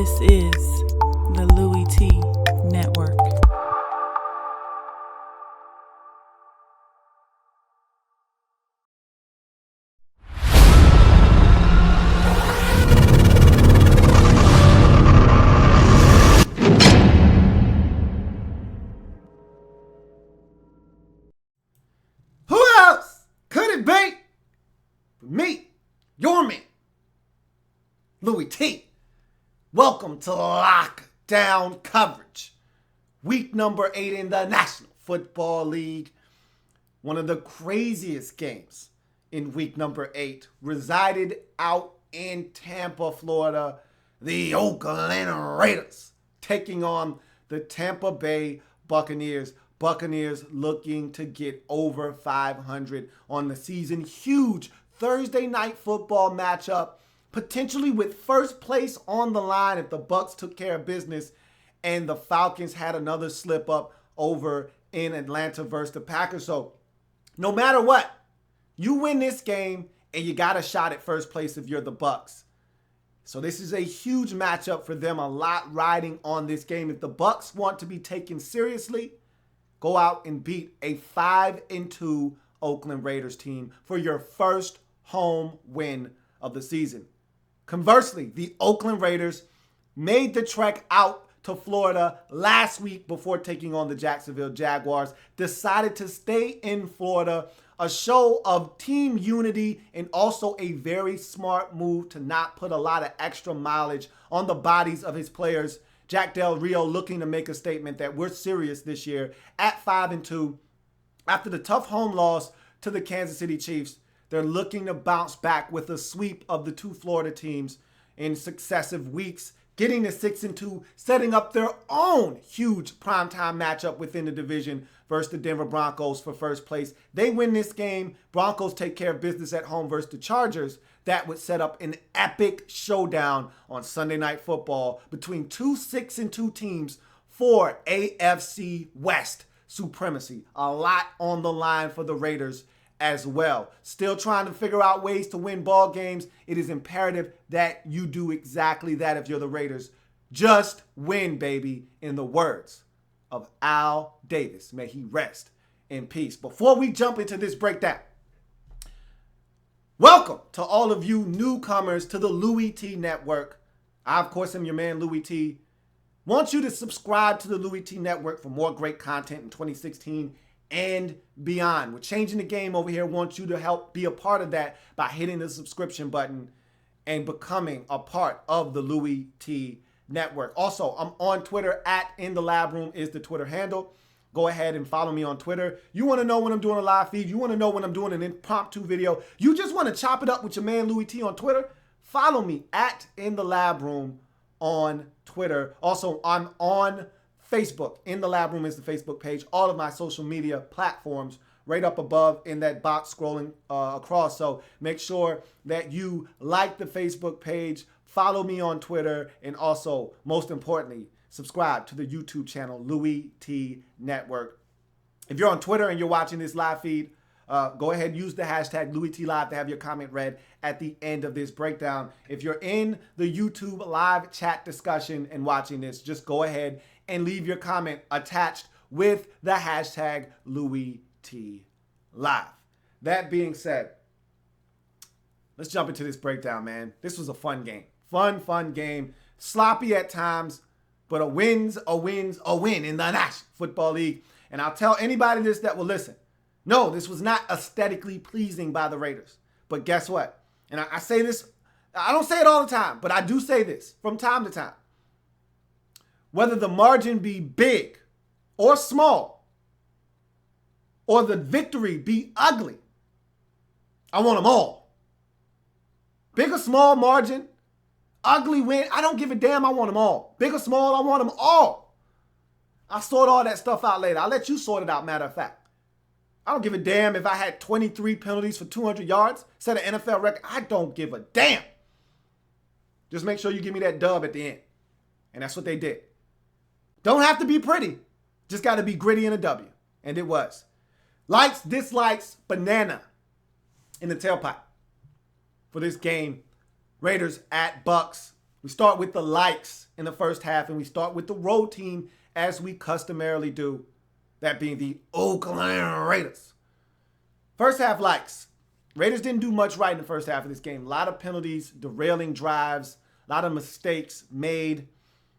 This is the Louie Tee Network. Who else could it be but me, your man, Louie Tee? Welcome to Lockdown Coverage. Week number 8 in the National Football League. One of the craziest games in week number 8 resided out in Tampa, Florida. The Oakland Raiders taking on the Tampa Bay Buccaneers. Buccaneers looking to get over 500 on the season. Huge Thursday night football matchup, potentially with first place on the line if the Bucs took care of business and the Falcons had another slip up over in Atlanta versus the Packers. So no matter what, you win this game and you got a shot at first place if you're the Bucs. So this is a huge matchup for them, a lot riding on this game. If the Bucs want to be taken seriously, go out and beat a 5-2 Oakland Raiders team for your first home win of the season. Conversely, the Oakland Raiders made the trek out to Florida last week before taking on the Jacksonville Jaguars, decided to stay in Florida, a show of team unity and also a very smart move to not put a lot of extra mileage on the bodies of his players. Jack Del Rio looking to make a statement that we're serious this year at 5-2. After the tough home loss to the Kansas City Chiefs, they're looking to bounce back with a sweep of the two Florida teams in successive weeks, getting to 6-2, setting up their own huge primetime matchup within the division versus the Denver Broncos for first place. They win this game. Broncos take care of business at home versus the Chargers. That would set up an epic showdown on Sunday Night Football between two 6-2 teams for AFC West supremacy. A lot on the line for the Raiders as well. Still trying to figure out ways to win ball games. It is imperative that you do exactly that if you're the Raiders. Just win, baby, in the words of Al Davis. May he rest in peace. Before we jump into this breakdown, welcome to all of you newcomers to the Louie Tee Network. I, of course, am your man, Louie Tee. Want you to subscribe to the Louie Tee Network for more great content in 2016 and beyond. We're changing the game over here. Want you to help be a part of that by hitting the subscription button and becoming a part of the Louie Tee Network. Also, I'm on Twitter at In The Lab Room is the Twitter handle. Go ahead and follow me on Twitter. You want to know when I'm doing a live feed. You want to know when I'm doing an impromptu video. You just want to chop it up with your man Louie Tee on Twitter. Follow me at In The Lab Room on Twitter. Also, I'm on Facebook. In The Lab Room is the Facebook page. All of my social media platforms right up above in that box scrolling across. So make sure that you like the Facebook page, follow me on Twitter, and also, most importantly, subscribe to the YouTube channel, Louie Tee Network. If you're on Twitter and you're watching this live feed, go ahead and use the hashtag #LouieTeeLive to have your comment read at the end of this breakdown. If you're in the YouTube live chat discussion and watching this, just go ahead and leave your comment attached with the hashtag #LouieTeeLive. That being said, let's jump into this breakdown, man. This was a fun game. Fun game. Sloppy at times, but a win's a win in the National Football League. And I'll tell anybody this that will listen. No, this was not aesthetically pleasing by the Raiders. But guess what? And I say this, I don't say it all the time, but I do say this from time to time. Whether the margin be big or small, or the victory be ugly, I want them all. Big or small margin, ugly win, I don't give a damn, I want them all. Big or small, I want them all. I'll sort all that stuff out later. I'll let you sort it out, matter of fact. I don't give a damn if I had 23 penalties for 200 yards, set an NFL record. I don't give a damn. Just make sure you give me that dub at the end. And that's what they did. Don't have to be pretty. Just got to be gritty and a W. And it was. Likes, dislikes, banana in the tailpipe for this game. Raiders at Bucs. We start with the likes in the first half, and we start with the road team as we customarily do, that being the Oakland Raiders. First half likes. Raiders didn't do much right in the first half of this game. A lot of penalties, derailing drives, a lot of mistakes made.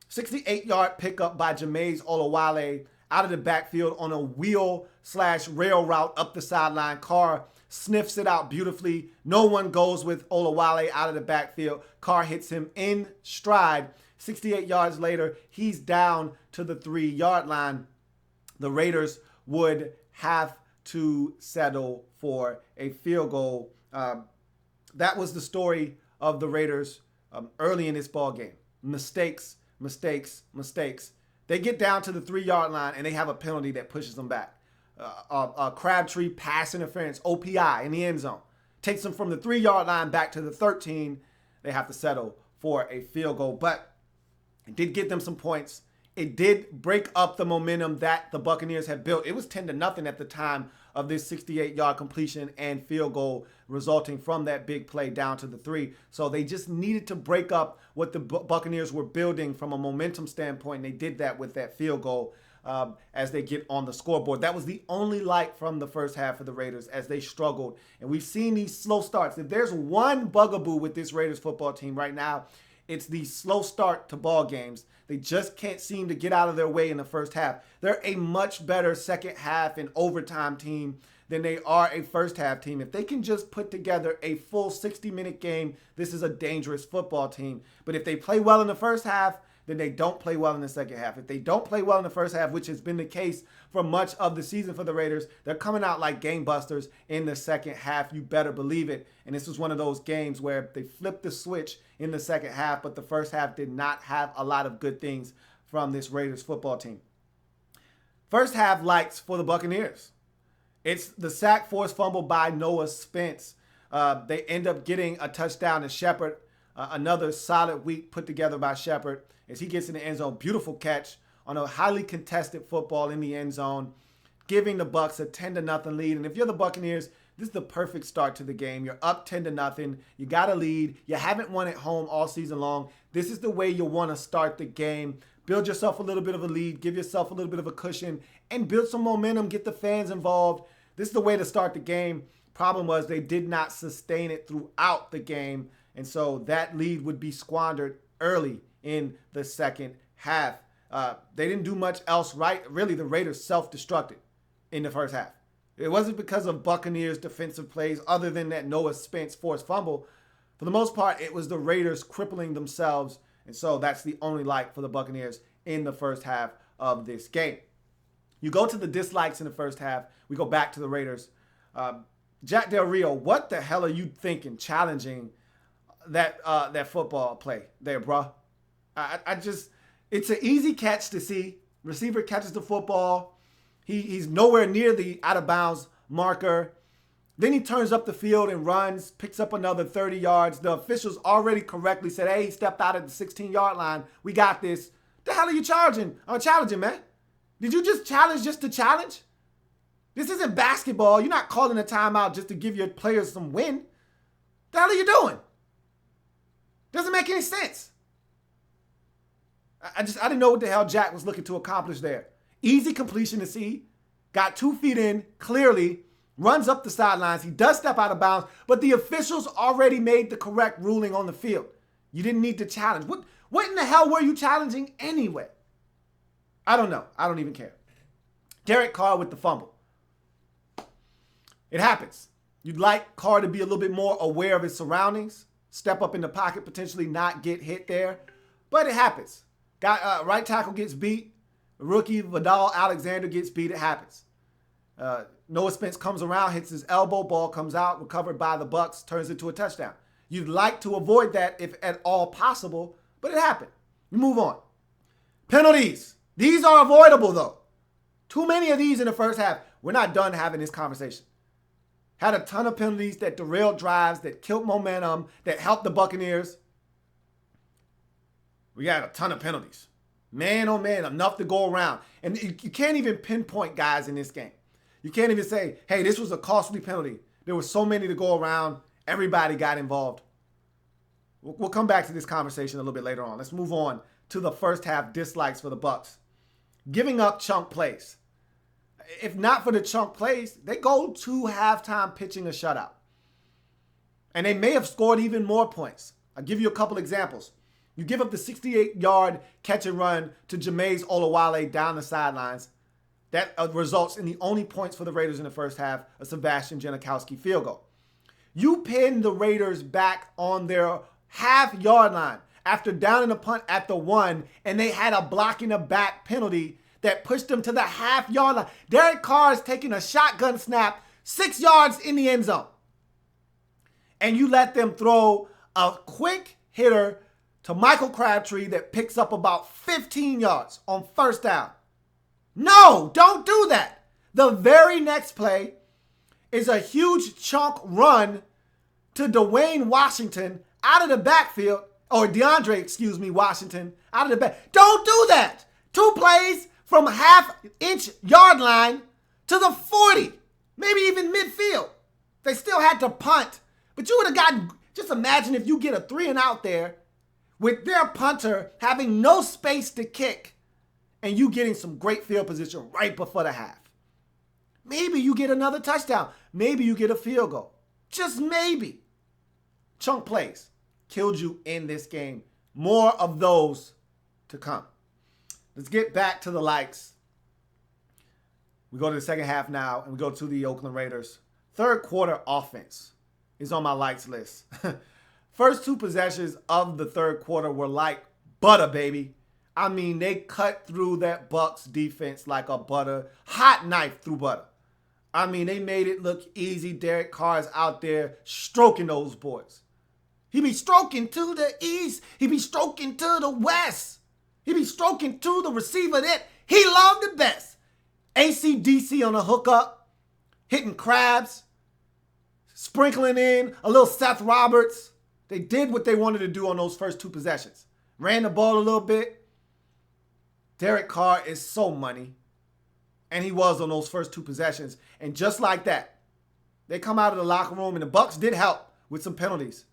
68-yard pickup by Jameis Olawale out of the backfield on a wheel/rail route up the sideline. Carr sniffs it out beautifully. No one goes with Olawale out of the backfield. Carr hits him in stride. 68 yards later, he's down to the 3-yard line. The Raiders would have to settle for a field goal. That was the story of the Raiders early in this ball game. Mistakes. They get down to the 3-yard line and they have a penalty that pushes them back. Crabtree pass interference, OPI in the end zone. Takes them from the 3-yard line back to the 13. They have to settle for a field goal, but it did get them some points. It did break up the momentum that the Buccaneers had built. It was 10-0 at the time of this 68-yard completion and field goal resulting from that big play down to the 3. So they just needed to break up what the Buccaneers were building from a momentum standpoint. And they did that with that field goal as they get on the scoreboard. That was the only light from the first half of the Raiders as they struggled. And we've seen these slow starts. If there's one bugaboo with this Raiders football team right now, it's the slow start to ball games. They just can't seem to get out of their way in the first half. They're a much better second half and overtime team than they are a first half team. If they can just put together a full 60-minute game, this is a dangerous football team. But if they play well in the first half, then they don't play well in the second half. If they don't play well in the first half, which has been the case for much of the season for the Raiders, they're coming out like game busters in the second half. You better believe it. And this was one of those games where they flipped the switch in the second half, but the first half did not have a lot of good things from this Raiders football team. First half likes for the Buccaneers. It's the sack forced fumble by Noah Spence. They end up getting a touchdown to Shepard. Another solid week put together by Shepard as he gets in the end zone. Beautiful catch on a highly contested football in the end zone, giving the Bucs a 10-0 lead. And if you're the Buccaneers, this is the perfect start to the game. You're up 10-0. You got a lead. You haven't won at home all season long. This is the way you want to start the game. Build yourself a little bit of a lead. Give yourself a little bit of a cushion and build some momentum. Get the fans involved. This is the way to start the game. Problem was they did not sustain it throughout the game. And so that lead would be squandered early in the second half. They didn't do much else right. Really, the Raiders self-destructed in the first half. It wasn't because of Buccaneers defensive plays other than that Noah Spence forced fumble. For the most part, it was the Raiders crippling themselves. And so that's the only light for the Buccaneers in the first half of this game. You go to the dislikes in the first half. We go back to the Raiders. Jack Del Rio, what the hell are you thinking challenging that football play there, bro? It's an easy catch to see. Receiver catches the football. He's nowhere near the out of bounds marker. Then he turns up the field and runs, picks up another 30 yards. The officials already correctly said, hey, he stepped out at the 16-yard line. We got this. The hell are you challenging, man? Did you just challenge just to challenge? This isn't basketball. You're not calling a timeout just to give your players some win. The hell are you doing? Doesn't make any sense. I didn't know what the hell Jack was looking to accomplish there. Easy completion to see. Got 2 feet in, clearly. Runs up the sidelines. He does step out of bounds, but the officials already made the correct ruling on the field. You didn't need to challenge. What in the hell were you challenging anyway? I don't know. I don't even care. Derek Carr with the fumble. It happens. You'd like Carr to be a little bit more aware of his surroundings. Step up in the pocket, potentially not get hit there. But it happens. Right tackle gets beat. Rookie Vidal Alexander gets beat. It happens. Noah Spence comes around, hits his elbow, ball comes out, recovered by the Bucs, turns into a touchdown. You'd like to avoid that if at all possible, but it happened. You move on. Penalties. These are avoidable, though. Too many of these in the first half. We're not done having this conversation. Had a ton of penalties that derailed drives, that killed momentum, that helped the Buccaneers. We got a ton of penalties. Man, oh man, enough to go around. And you can't even pinpoint guys in this game. You can't even say, hey, this was a costly penalty. There were so many to go around. Everybody got involved. We'll come back to this conversation a little bit later on. Let's move on to the first half dislikes for the Bucs. Giving up chunk plays. If not for the chunk plays, they go to halftime pitching a shutout. And they may have scored even more points. I'll give you a couple examples. You give up the 68-yard catch and run to Jameis Olawale down the sidelines. That results in the only points for the Raiders in the first half, a Sebastian Janikowski field goal. You pin the Raiders back on their half-yard line after downing a punt at the 1, and they had a blocking the back penalty that pushed them to the half-yard line. Derek Carr is taking a shotgun snap 6 yards in the end zone. And you let them throw a quick hitter to Michael Crabtree that picks up about 15 yards on first down. No, don't do that. The very next play is a huge chunk run to Dwayne Washington out of the backfield, or DeAndre, Washington out of the back. Don't do that. 2 plays from half-inch yard line to the 40, maybe even midfield. They still had to punt, but you would have gotten, just imagine if you get a 3 and out there with their punter having no space to kick and you getting some great field position right before the half. Maybe you get another touchdown. Maybe you get a field goal. Just maybe. Chunk plays killed you in this game. More of those to come. Let's get back to the likes. We go to the second half now, and we go to the Oakland Raiders. Third quarter offense is on my likes list. First 2 possessions of the third quarter were like butter, baby. I mean, they cut through that Bucs defense like a hot knife through butter. I mean, they made it look easy. Derek Carr is out there stroking those boys. He be stroking to the east. He be stroking to the west. He be stroking to the receiver that he loved the best. AC/DC on a hookup, hitting crabs, sprinkling in a little Seth Roberts. They did what they wanted to do on those first 2 possessions. Ran the ball a little bit. Derek Carr is so money. And he was on those first 2 possessions. And just like that, they come out of the locker room, and the Bucs did help with some penalties.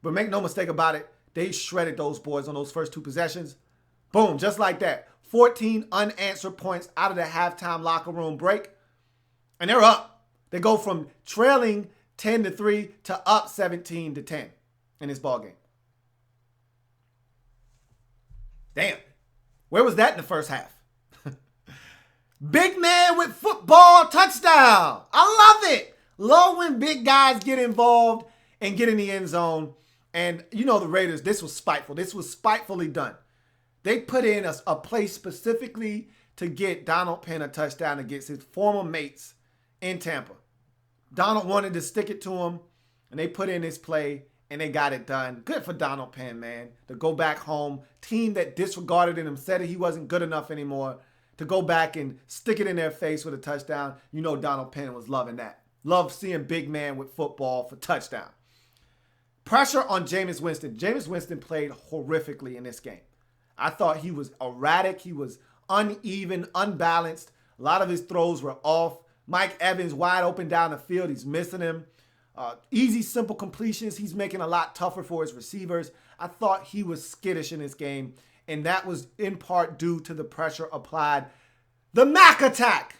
But make no mistake about it, they shredded those boys on those first 2 possessions. Boom, just like that. 14 unanswered points out of the halftime locker room break. And they're up. They go from trailing 10-3 to up 17-10 in this ballgame. Damn. Where was that in the first half? Big man with football touchdown. I love it. Love when big guys get involved and get in the end zone. And you know the Raiders, this was spiteful. This was spitefully done. They put in a play specifically to get Donald Penn a touchdown against his former mates in Tampa. Donald wanted to stick it to him, and they put in this play, and they got it done. Good for Donald Penn, man, to go back home. Team that disregarded him, said that he wasn't good enough anymore, to go back and stick it in their face with a touchdown. You know Donald Penn was loving that. Love seeing big man with football for touchdown. Pressure on Jameis Winston. Jameis Winston played horrifically in this game. I thought he was erratic. He was uneven, unbalanced. A lot of his throws were off. Mike Evans wide open down the field. He's missing him. Easy, simple completions. He's making a lot tougher for his receivers. I thought he was skittish in this game, and that was in part due to the pressure applied. The Mac attack.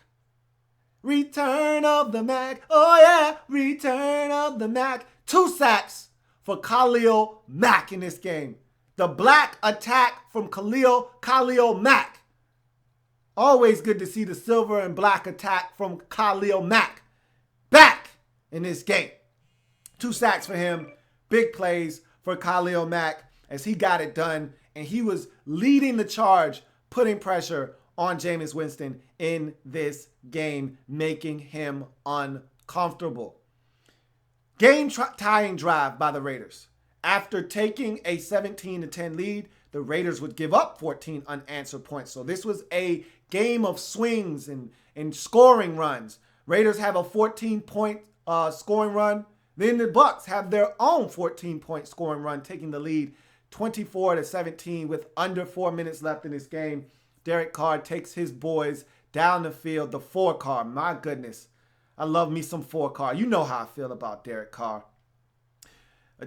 Return of the Mac. Oh, yeah. Return of the Mac. 2 sacks for Khalil Mack in this game. The black attack from Khalil Mack. Always good to see the silver and black attack from Khalil Mack back in this game. 2 sacks for him. Big plays for Khalil Mack as he got it done. And he was leading the charge, putting pressure on Jameis Winston in this game, making him uncomfortable. Game-tying drive by the Raiders. After taking a 17-10 lead, the Raiders would give up 14 unanswered points. So this was a game of swings and scoring runs. Raiders have a 14-point scoring run. Then the Bucs have their own 14-point scoring run, taking the lead 24-17 with under 4 minutes left in this game. Derek Carr takes his boys down the field. The 4 car, my goodness. I love me some 4 car. You know how I feel about Derek Carr.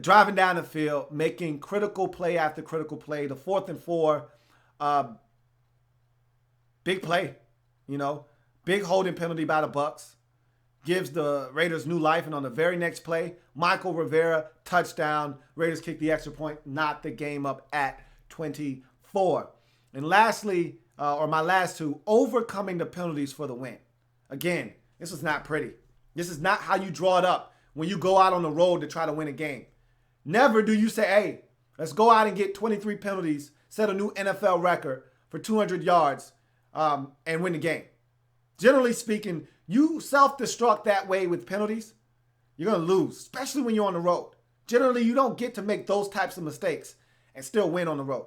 driving down the field, making critical play after critical play. The 4th and 4, big play, big holding penalty by the Bucs. Gives the Raiders new life, and on the very next play, Michael Rivera, touchdown. Raiders kick the extra point, knock the game up at 24. And lastly, or my last two, overcoming the penalties for the win. Again, this is not pretty. This is not how you draw it up when you go out on the road to try to win a game. Never do you say, hey, let's go out and get 23 penalties, set a new NFL record for 200 yards, and win the game. Generally speaking, you self-destruct that way with penalties, you're going to lose, especially when you're on the road. Generally, you don't get to make those types of mistakes and still win on the road.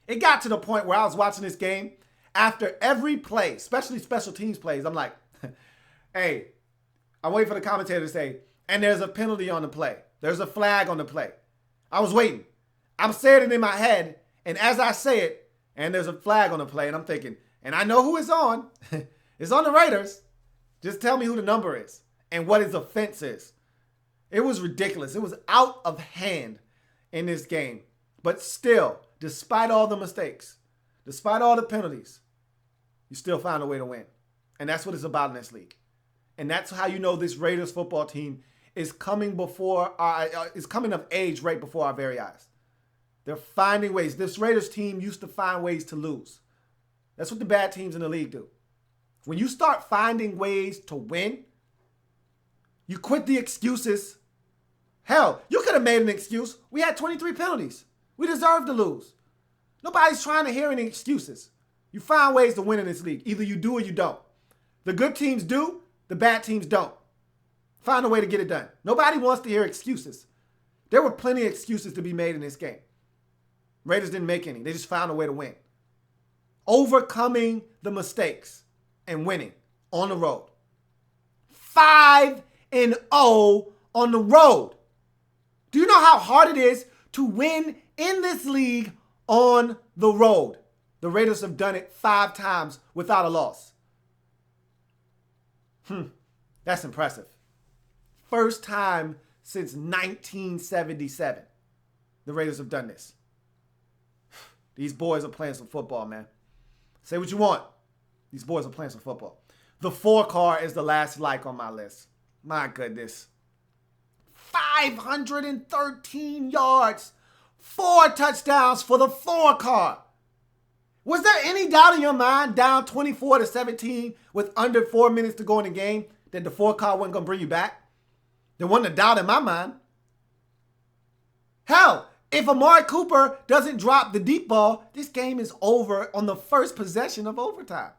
It got to the point where I was watching this game. After every play, especially special teams plays, I'm like, hey, I wait for the commentator to say, and there's a penalty on the play. There's a flag on the play. I was waiting. I'm saying it in my head, and as I say it, and there's a flag on the play, and I'm thinking, and I know who it's on. It's on the Raiders. Just tell me who the number is and what his offense is. It was ridiculous. It was out of hand in this game. But still, despite all the mistakes, despite all the penalties, you still found a way to win. And that's what it's about in this league. And that's how you know this Raiders football team is coming of age right before our very eyes. They're finding ways. This Raiders team used to find ways to lose. That's what the bad teams in the league do. When you start finding ways to win, you quit the excuses. Hell, you could have made an excuse. We had 23 penalties. We deserve to lose. Nobody's trying to hear any excuses. You find ways to win in this league. Either you do or you don't. The good teams do, the bad teams don't. Find a way to get it done. Nobody wants to hear excuses. There were plenty of excuses to be made in this game. Raiders didn't make any. They just found a way to win. Overcoming the mistakes and winning on the road. 5-0 on the road. Do you know how hard it is to win in this league on the road? The Raiders have done it 5 times without a loss. That's impressive. First time since 1977, the Raiders have done this. These boys are playing some football, man. Say what you want. These boys are playing some football. The 4 car is the last like on my list. My goodness. 513 yards. 4 touchdowns for the 4 car. Was there any doubt in your mind, down 24-17 with under 4 minutes to go in the game, that the 4 car wasn't going to bring you back? There wasn't a doubt in my mind. Hell, if Amari Cooper doesn't drop the deep ball, this game is over on the first possession of overtime.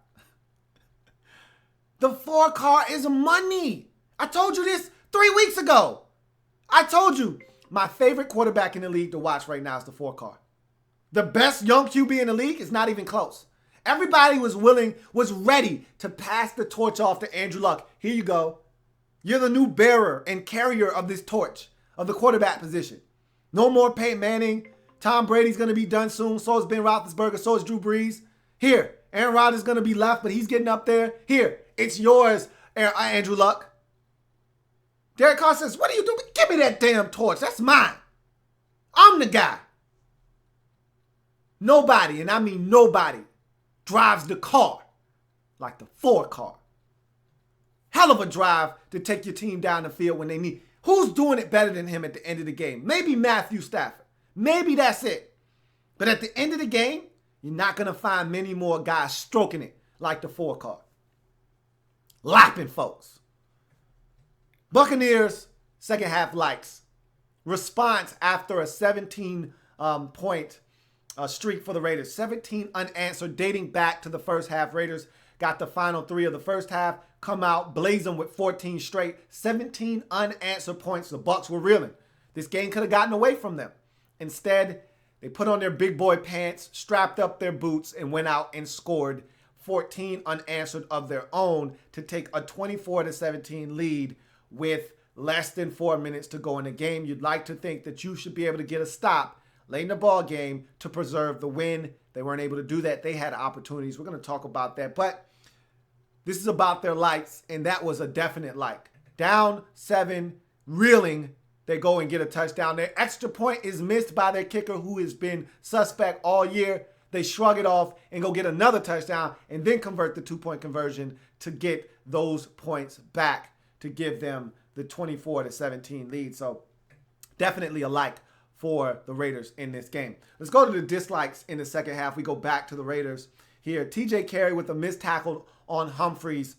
The 4 car is money. I told you this 3 weeks ago. I told you my favorite quarterback in the league to watch right now is the 4 car. The best young QB in the league is not even close. Everybody was ready to pass the torch off to Andrew Luck. Here you go. You're the new bearer and carrier of this torch of the quarterback position. No more Peyton Manning. Tom Brady's going to be done soon. So is Ben Roethlisberger. So is Drew Brees. Here, Aaron Rodgers is going to be left, but he's getting up there. Here, it's yours, Andrew Luck. Derek Carr says, what are you doing? Give me that damn torch. That's mine. I'm the guy. Nobody, and I mean nobody, drives the car like the 4 car. Hell of a drive to take your team down the field when they need. Who's doing it better than him at the end of the game? Maybe Matthew Stafford. Maybe that's it. But at the end of the game, you're not going to find many more guys stroking it like the 4 car. Lapping folks. Buccaneers, second half likes. Response after a 17-point streak for the Raiders. 17 unanswered dating back to the first half. Raiders got the final 3 of the first half. Come out blazing with 14 straight. 17 unanswered points. The Bucs were reeling. This game could have gotten away from them. Instead, they put on their big boy pants, strapped up their boots, and went out and scored 14 unanswered of their own to take a 24-17 lead with less than 4 minutes to go in the game. You'd like to think that you should be able to get a stop late in the ball game to preserve the win. They weren't able to do that. They had opportunities. We're going to talk about that. But this is about their likes, and that was a definite like. Down 7, reeling, They go and get a touchdown. Their extra point is missed by their kicker, who has been suspect all year. They shrug it off and go get another touchdown and then convert the 2-point conversion to get those points back to give them the 24-17 lead. So definitely a like for the Raiders in this game. Let's go to the dislikes in the second half. We go back to the Raiders here. TJ Carey with a missed tackle on Humphreys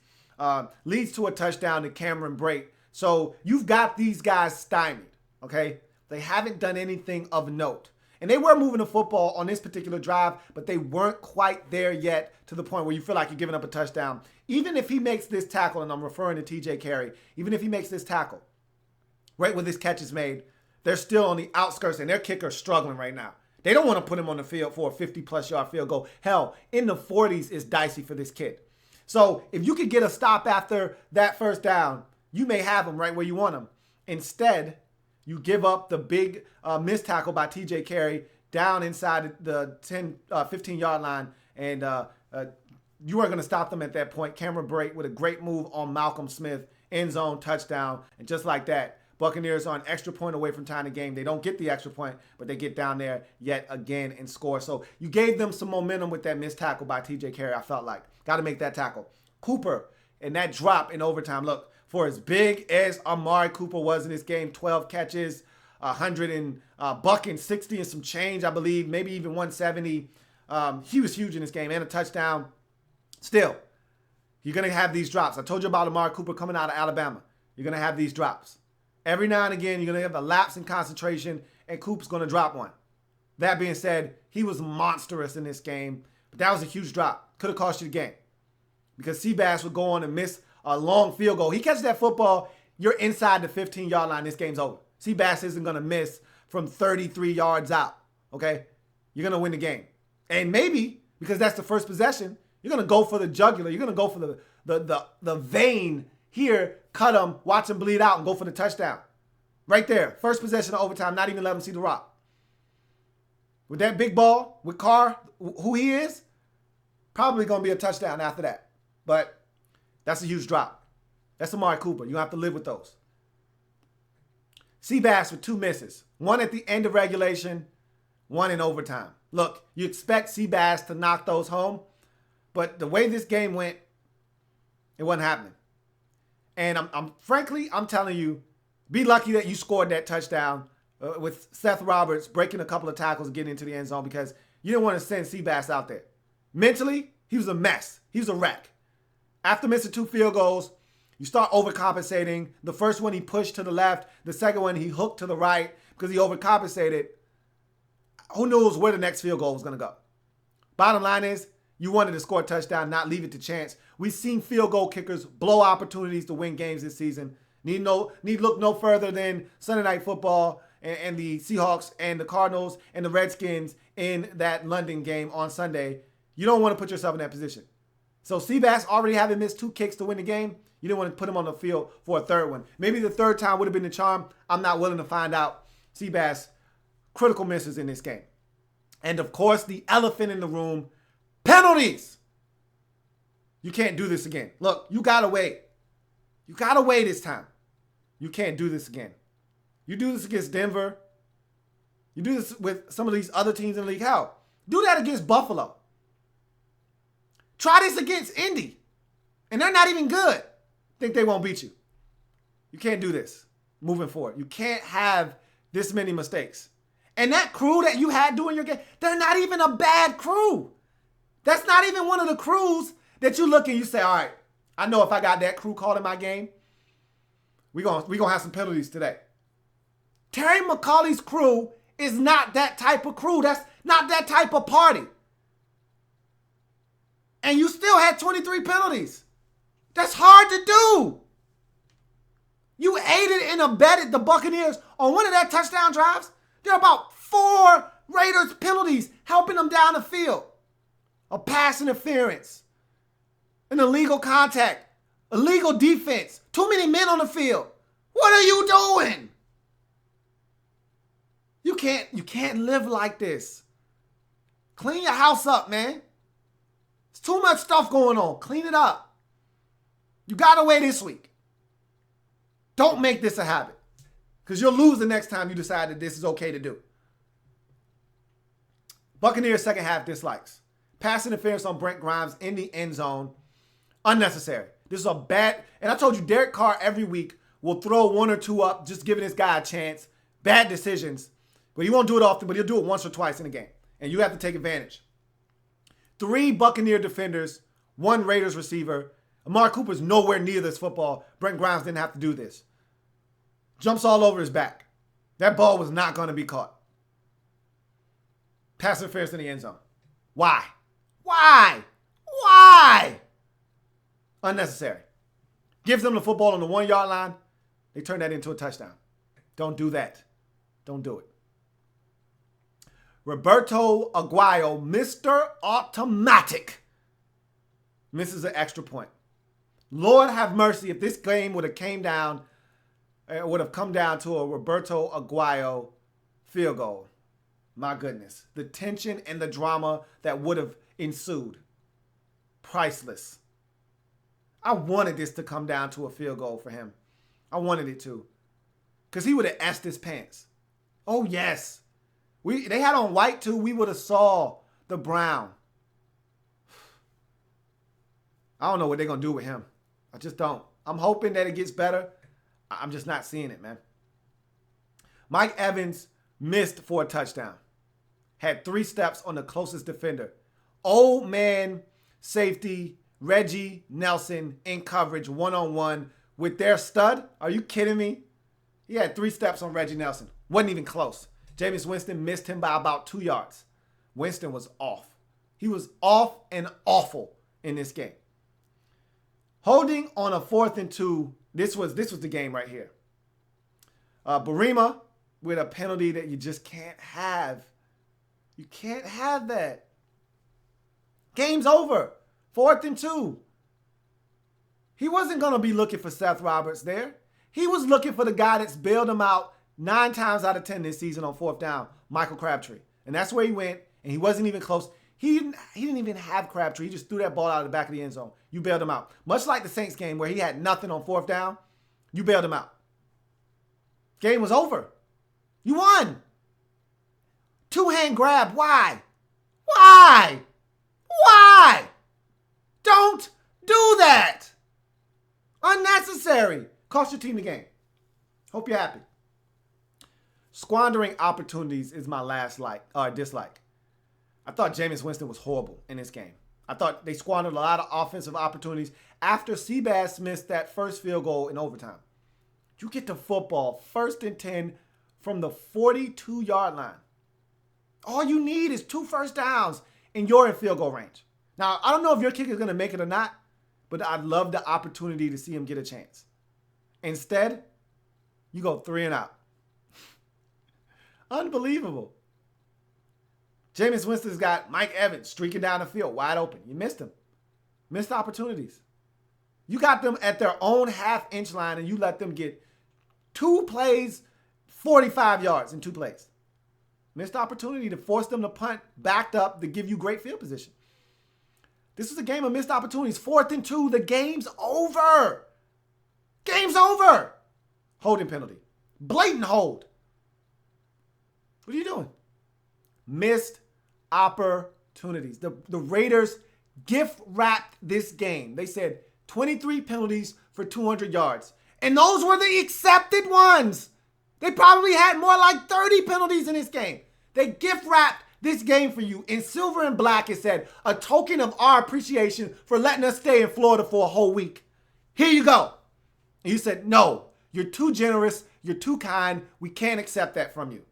leads to a touchdown to Cameron Brate. So you've got these guys stymied, okay? They haven't done anything of note. And they were moving the football on this particular drive, but they weren't quite there yet to the point where you feel like you're giving up a touchdown. Even if he makes this tackle, and I'm referring to TJ Carey, even if he makes this tackle, right when this catch is made, they're still on the outskirts, and their kicker's struggling right now. They don't want to put him on the field for a 50-plus yard field goal. Hell, in the 40s is dicey for this kid. So if you could get a stop after that first down, you may have him right where you want him. Instead, you give up the big missed tackle by TJ Carey down inside the 10, 15-yard line, and you weren't going to stop them at that point. Cameron Brate with a great move on Malcolm Smith, end zone touchdown, and just like that, Buccaneers are an extra point away from tying the game. They don't get the extra point, but they get down there yet again and score. So you gave them some momentum with that missed tackle by TJ Carey, I felt like. Got to make that tackle. Cooper, and that drop in overtime. Look, for as big as Amari Cooper was in this game, 12 catches, 100 and buck and 60 and some change, I believe, maybe even 170. He was huge in this game and a touchdown. Still, you're going to have these drops. I told you about Amari Cooper coming out of Alabama. You're going to have these drops. Every now and again, you're going to have a lapse in concentration, and Coop's going to drop one. That being said, he was monstrous in this game, but that was a huge drop. Could have cost you the game because Seabass would go on and miss a long field goal. He catches that football, you're inside the 15-yard line, this game's over. Seabass isn't going to miss from 33 yards out, okay? You're going to win the game. And maybe, because that's the first possession, you're going to go for the jugular. You're going to go for the vein here, cut him, watch him bleed out, and go for the touchdown. Right there. First possession of overtime, not even let him see the rock. With that big ball, with Carr, who he is, probably going to be a touchdown after that. But that's a huge drop. That's Amari Cooper. You're going to have to live with those. Seabass with 2 misses. One at the end of regulation, one in overtime. Look, you expect Seabass to knock those home, but the way this game went, it wasn't happening. And frankly, I'm telling you, be lucky that you scored that touchdown with Seth Roberts breaking a couple of tackles and getting into the end zone because you didn't want to send Seabass out there. Mentally, he was a mess. He was a wreck. After missing 2 field goals, you start overcompensating. The first one he pushed to the left. The second one he hooked to the right because he overcompensated. Who knows where the next field goal was going to go? Bottom line is, you wanted to score a touchdown, not leave it to chance. We've seen field goal kickers blow opportunities to win games this season. Need look no further than Sunday Night Football and the Seahawks and the Cardinals and the Redskins in that London game on Sunday. You don't want to put yourself in that position. So Seabass already having missed 2 kicks to win the game. You didn't want to put him on the field for a third one. Maybe the third time would have been the charm. I'm not willing to find out. Seabass, critical misses in this game. And of course, the elephant in the room, penalties. You can't do this again. Look, you got to wait. You got to wait this time. You can't do this again. You do this against Denver. You do this with some of these other teams in the league. Hell, do that against Buffalo. Try this against Indy. And they're not even good. Think they won't beat you. You can't do this moving forward. You can't have this many mistakes. And that crew that you had doing your game, they're not even a bad crew. That's not even one of the crews that you look and you say, all right, I know if I got that crew called in my game, we're gonna have some penalties today. Terry McCauley's crew is not that type of crew. That's not that type of party. And you still had 23 penalties. That's hard to do. You aided and abetted the Buccaneers on one of their touchdown drives. There are about 4 Raiders penalties helping them down the field. A pass interference, an illegal contact, illegal defense, too many men on the field. What are you doing? You can't live like this. Clean your house up, man. There's too much stuff going on. Clean it up. You got away this week. Don't make this a habit. Because you'll lose the next time you decide that this is okay to do. Buccaneers second half dislikes. Pass interference on Brent Grimes in the end zone. Unnecessary. This is a bad, and I told you Derek Carr every week will throw one or two up, just giving this guy a chance. Bad decisions. But he won't do it often, but he'll do it once or twice in a game. And you have to take advantage. 3 Buccaneer defenders, 1 Raiders receiver. Amari Cooper's nowhere near this football. Brent Grimes didn't have to do this. Jumps all over his back. That ball was not going to be caught. Pass interference in the end zone. Why? Why? Why? Unnecessary. Gives them the football on the 1-yard line. They turn that into a touchdown. Don't do that. Don't do it. Roberto Aguayo, Mr. Automatic, misses an extra point. Lord have mercy if this game would have come down to a Roberto Aguayo field goal. My goodness. The tension and the drama that would have ensued. Priceless. I wanted this to come down to a field goal for him. I wanted it to. Because he would have asked his pants. Oh, yes. They had on white, too. We would have saw the brown. I don't know what they're going to do with him. I just don't. I'm hoping that it gets better. I'm just not seeing it, man. Mike Evans missed for a touchdown. Had 3 steps on the closest defender. Old man safety Reggie Nelson in coverage one-on-one with their stud. Are you kidding me? He had 3 steps on Reggie Nelson. Wasn't even close. Jameis Winston missed him by about 2 yards. Winston was off. He was off and awful in this game. Holding on a 4th and 2. This was the game right here. Barima with a penalty that you just can't have. You can't have that. Game's over. 4th and 2. He wasn't going to be looking for Seth Roberts there. He was looking for the guy that's bailed him out 9 times out of 10 this season on 4th down, Michael Crabtree. And that's where he went, and he wasn't even close. He didn't even have Crabtree. He just threw that ball out of the back of the end zone. You bailed him out. Much like the Saints game where he had nothing on 4th down, you bailed him out. Game was over. You won. 2-hand grab. Why? Why? Why? Don't do that. Unnecessary. Cost your team the game. Hope you're happy. Squandering opportunities is my last dislike. I thought Jameis Winston was horrible in this game. I thought they squandered a lot of offensive opportunities after Seabass missed that first field goal in overtime. You get the football 1st and 10 from the 42-yard line. All you need is 2 first downs and you're in field goal range. Now, I don't know if your kicker is going to make it or not, but I'd love the opportunity to see him get a chance. Instead, you go 3 and out. Unbelievable. Jameis Winston's got Mike Evans streaking down the field, wide open. You missed him. Missed opportunities. You got them at their own half-inch line, and you let them get 2 plays, 45 yards in 2 plays. Missed opportunity to force them to punt, backed up to give you great field position. This is a game of missed opportunities. 4th and 2, the game's over. Game's over. Holding penalty. Blatant hold. What are you doing? Missed opportunities. The Raiders gift-wrapped this game. They said 23 penalties for 200 yards. And those were the accepted ones. They probably had more like 30 penalties in this game. They gift-wrapped this game for you. In silver and black, it said, a token of our appreciation for letting us stay in Florida for a whole week. Here you go. And you said, no, you're too generous. You're too kind. We can't accept that from you.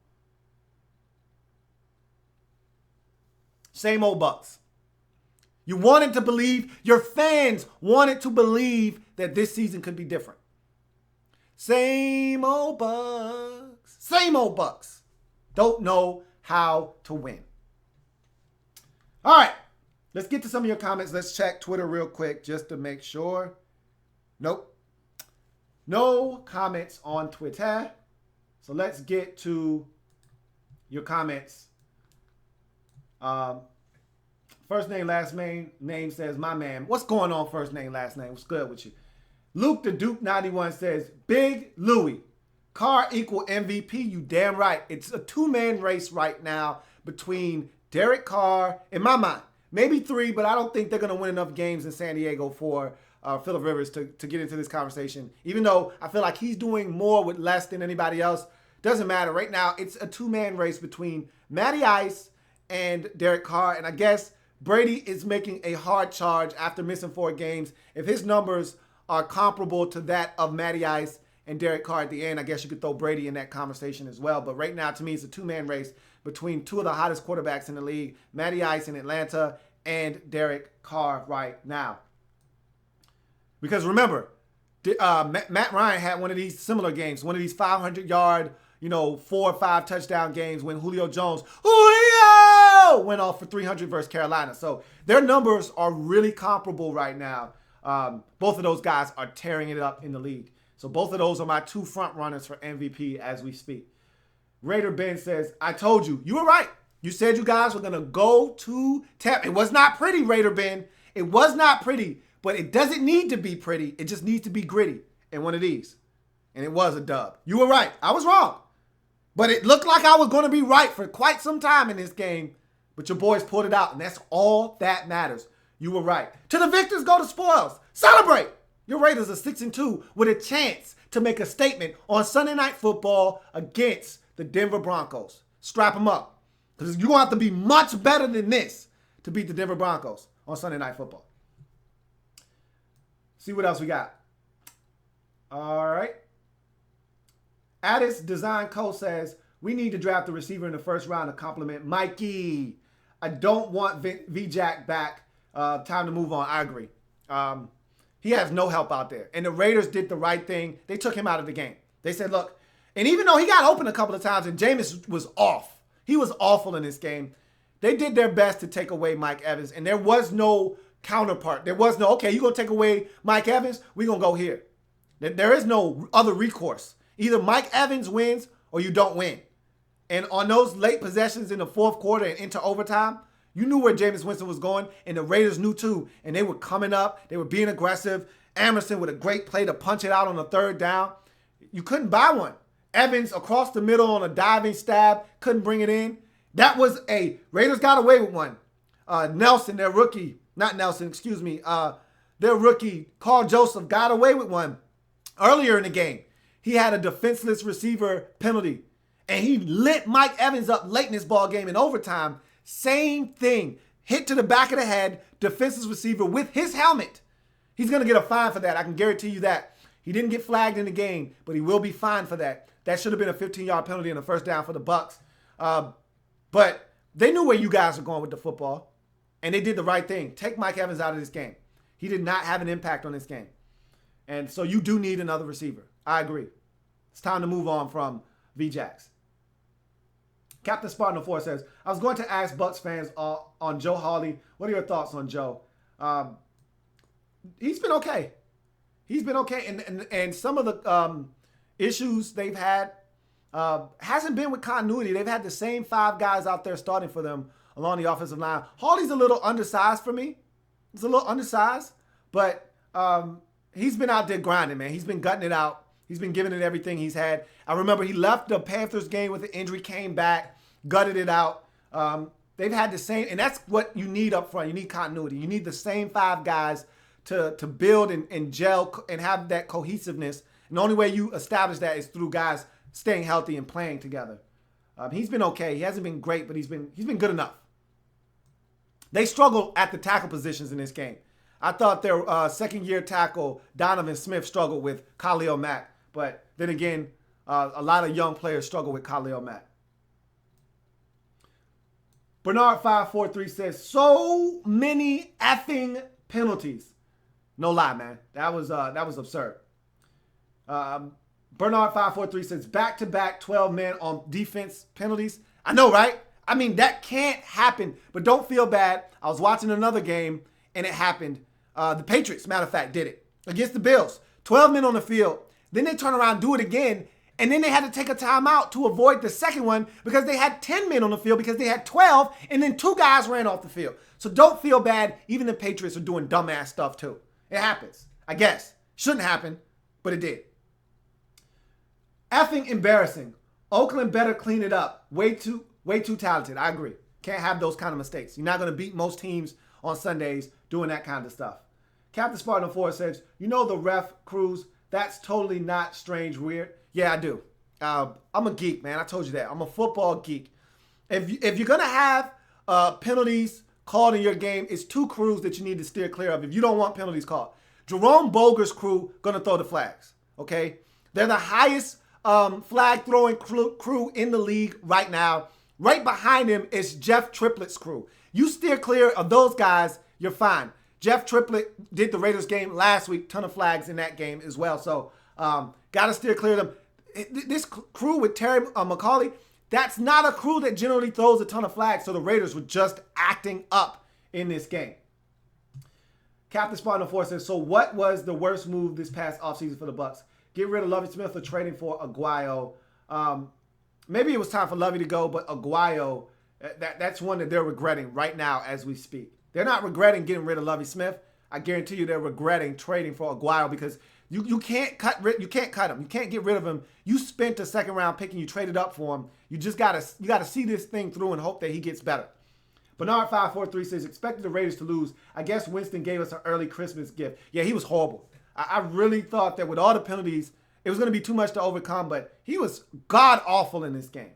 Same old Bucs. You wanted to believe, your fans wanted to believe that this season could be different. Same old Bucs. Same old Bucs. Don't know how to win. All right. Let's get to some of your comments. Let's check Twitter real quick just to make sure. Nope. No comments on Twitter. So let's get to your comments. First name, last name says, my man. What's going on, first name, last name? What's good with you? Luke the Duke 91 says, Big Louie. Carr equal MVP? You damn right. It's a two-man race right now between Derek Carr, in my mind, maybe three, but I don't think they're going to win enough games in San Diego for Phillip Rivers to get into this conversation. Even though I feel like he's doing more with less than anybody else. Doesn't matter. Right now, it's a two-man race between Matty Ice and Derek Carr. And I guess Brady is making a hard charge after missing 4 games. If his numbers are comparable to that of Matty Ice and Derek Carr at the end, I guess you could throw Brady in that conversation as well. But right now, to me, it's a two-man race between two of the hottest quarterbacks in the league, Matty Ice in Atlanta and Derek Carr right now. Because remember, Matt Ryan had one of these similar games, one of these 500-yard, 4 or 5 touchdown games when Julio Jones went off for 300 versus Carolina. So their numbers are really comparable right now. Both of those guys are tearing it up in the league. So both of those are my 2 front runners for MVP as we speak. Raider Ben says, I told you. You were right. You said you guys were going to go to Tampa. It was not pretty, Raider Ben. It was not pretty, but it doesn't need to be pretty. It just needs to be gritty in one of these. And it was a dub. You were right. I was wrong. But it looked like I was going to be right for quite some time in this game. But your boys pulled it out, and that's all that matters. You were right. To the victors go the spoils. Celebrate! Your Raiders are 6-2 with a chance to make a statement on Sunday Night Football against the Denver Broncos. Strap them up. Because you're going to have to be much better than this to beat the Denver Broncos on Sunday Night Football. See what else we got. All right. Addis Design Co. says, we need to draft a receiver in the first round to complement Mikey. I don't want V-Jack back. Time to move on. I agree. He has no help out there. And the Raiders did the right thing. They took him out of the game. They said, look, and even though he got open a couple of times and Jameis was off, he was awful in this game, they did their best to take away Mike Evans. And there was no counterpart. There was no, okay, you're going to take away Mike Evans? We're going to go here. There is no other recourse. Either Mike Evans wins or you don't win. And on those late possessions in the fourth quarter and into overtime, you knew where Jameis Winston was going, and the Raiders knew too. And they were coming up. They were being aggressive. Amerson with a great play to punch it out on the third down. You couldn't buy one. Evans across the middle on a diving stab, couldn't bring it in. That was a Raiders got away with one. Nelson, their rookie, not Nelson, excuse me, their rookie, Carl Joseph, got away with one earlier in the game. He had a defenseless receiver penalty, and he lit Mike Evans up late in this ball game in overtime. Same thing. Hit to the back of the head, defenseless receiver with his helmet. He's going to get a fine for that. I can guarantee you that. He didn't get flagged in the game, but he will be fined for that. That should have been a 15-yard penalty and a first down for the Bucs. But they knew where you guys were going with the football, and they did the right thing. Take Mike Evans out of this game. He did not have an impact on this game. And so you do need another receiver. I agree. It's time to move on from V-Jacks. Captain Spartan 4 says, I was going to ask Bucs fans on Joe Hawley. What are your thoughts on Joe? He's been okay. He's been okay. And some of the issues they've had hasn't been with continuity. They've had the same 5 guys out there starting for them along the offensive line. Hawley's a little undersized for me. He's a little undersized. But he's been out there grinding, man. He's been gutting it out. He's been giving it everything he's had. I remember he left the Panthers game with an injury, came back, gutted it out. They've had the same, and that's what you need up front. You need continuity. You need the same 5 guys to build and gel and have that cohesiveness. And the only way you establish that is through guys staying healthy and playing together. He's been okay. He hasn't been great, but he's been good enough. They struggled at the tackle positions in this game. I thought their second-year tackle, Donovan Smith, struggled with Khalil Mack. But then again, a lot of young players struggle with Khalil Mack. Bernard543 says, so many effing penalties. No lie, man. That was absurd. Bernard543 says, back-to-back 12 men on defense penalties. I know, right? I mean, that can't happen. But don't feel bad. I was watching another game, and it happened. The Patriots, matter of fact, did it against the Bills. 12 men on the field. Then they turn around and do it again. And then they had to take a timeout to avoid the second one because they had 10 men on the field because they had 12, and then 2 guys ran off the field. So don't feel bad. Even the Patriots are doing dumbass stuff too. It happens, I guess. Shouldn't happen, but it did. Effing embarrassing. Oakland better clean it up. Way too talented. I agree. Can't have those kind of mistakes. You're not going to beat most teams on Sundays doing that kind of stuff. Captain Spartan 4 says, you know the ref crews, that's totally not strange, weird. Yeah, I do. I'm a geek, man. I told you that. I'm a football geek. If you're going to have penalties called in your game, it's two crews that you need to steer clear of if you don't want penalties called. Jerome Boger's crew going to throw the flags, okay? They're the highest flag throwing crew in the league right now. Right behind him is Jeff Triplett's crew. You steer clear of those guys, you're fine. Jeff Triplett did the Raiders game last week, ton of flags in that game as well. So got to steer clear of them. This crew with Terry McCauley, that's not a crew that generally throws a ton of flags. So the Raiders were just acting up in this game. Captain Spartan 4 says, so what was the worst move this past offseason for the Bucs? Get rid of Lovie Smith or trading for Aguayo. Maybe it was time for Lovie to go, but Aguayo, that's one that they're regretting right now as we speak. They're not regretting getting rid of Lovie Smith. I guarantee you they're regretting trading for Aguayo because you can't cut him. You can't get rid of him. You spent a second round pick and you traded up for him. You gotta see this thing through and hope that he gets better. Bernard 543 says, expected the Raiders to lose. I guess Winston gave us an early Christmas gift. Yeah, he was horrible. I really thought that with all the penalties, it was going to be too much to overcome, but he was god-awful in this game.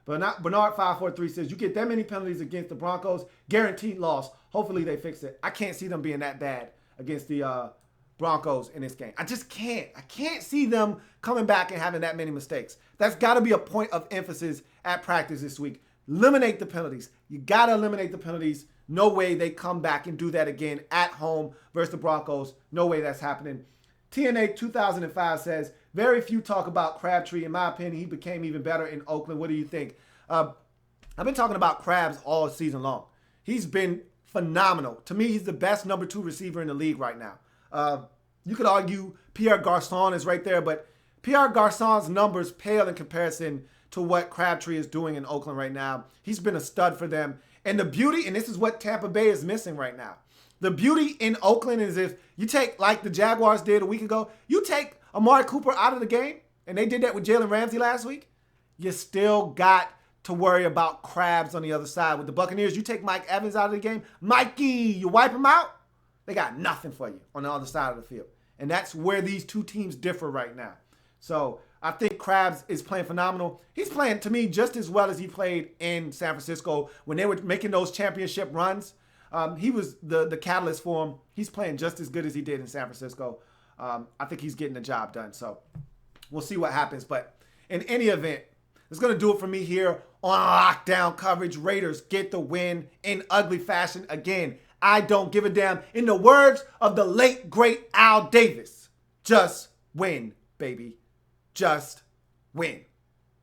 But Bernard 543 says, you get that many penalties against the Broncos, guaranteed loss. Hopefully they fix it. I can't see them being that bad against the Broncos in this game. I just can't. I can't see them coming back and having that many mistakes. That's got to be a point of emphasis at practice this week. Eliminate the penalties. You got to eliminate the penalties. No way they come back and do that again at home versus the Broncos. No way that's happening. TNA 2005 says, very few talk about Crabtree. In my opinion, he became even better in Oakland. What do you think? I've been talking about Crabs all season long. He's been phenomenal. To me, he's the best number 2 receiver in the league right now. You could argue Pierre Garçon is right there, but Pierre Garçon's numbers pale in comparison to what Crabtree is doing in Oakland right now. He's been a stud for them. And the beauty, and this is what Tampa Bay is missing right now. The beauty in Oakland is if you take, like the Jaguars did a week ago, you take Amari Cooper out of the game, and they did that with Jalen Ramsey last week, you still got to worry about Crabs on the other side. With the Buccaneers, you take Mike Evans out of the game, Mikey, you wipe him out, they got nothing for you on the other side of the field. And that's where these two teams differ right now. So I think Crabs is playing phenomenal. He's playing, to me, just as well as he played in San Francisco when they were making those championship runs. He was the catalyst for him. He's playing just as good as he did in San Francisco. I think he's getting the job done. So we'll see what happens. But in any event, it's going to do it for me here on Lockdown Coverage. Raiders get the win in ugly fashion again. I don't give a damn. In the words of the late, great Al Davis, just win, baby. Just win.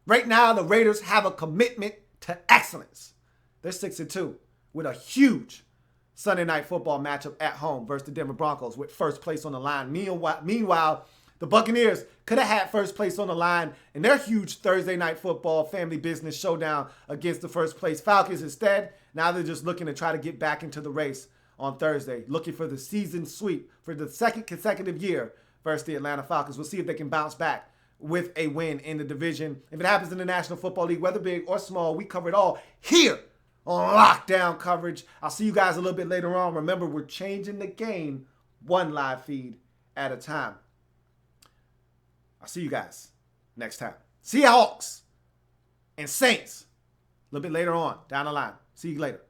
Right now, the Raiders have a commitment to excellence. They're 6-2 with a huge Sunday Night Football matchup at home versus the Denver Broncos with first place on the line. Meanwhile, the Buccaneers could have had first place on the line in their huge Thursday Night Football family business showdown against the first place Falcons. Instead, now they're just looking to try to get back into the race on Thursday, looking for the season sweep for the second consecutive year versus the Atlanta Falcons. We'll see if they can bounce back with a win in the division. If it happens in the National Football League, whether big or small, we cover it all here on Lockdown Coverage. I'll see you guys a little bit later on. Remember, we're changing the game one live feed at a time. I'll see you guys next time. Seahawks and Saints a little bit later on down the line. See you later.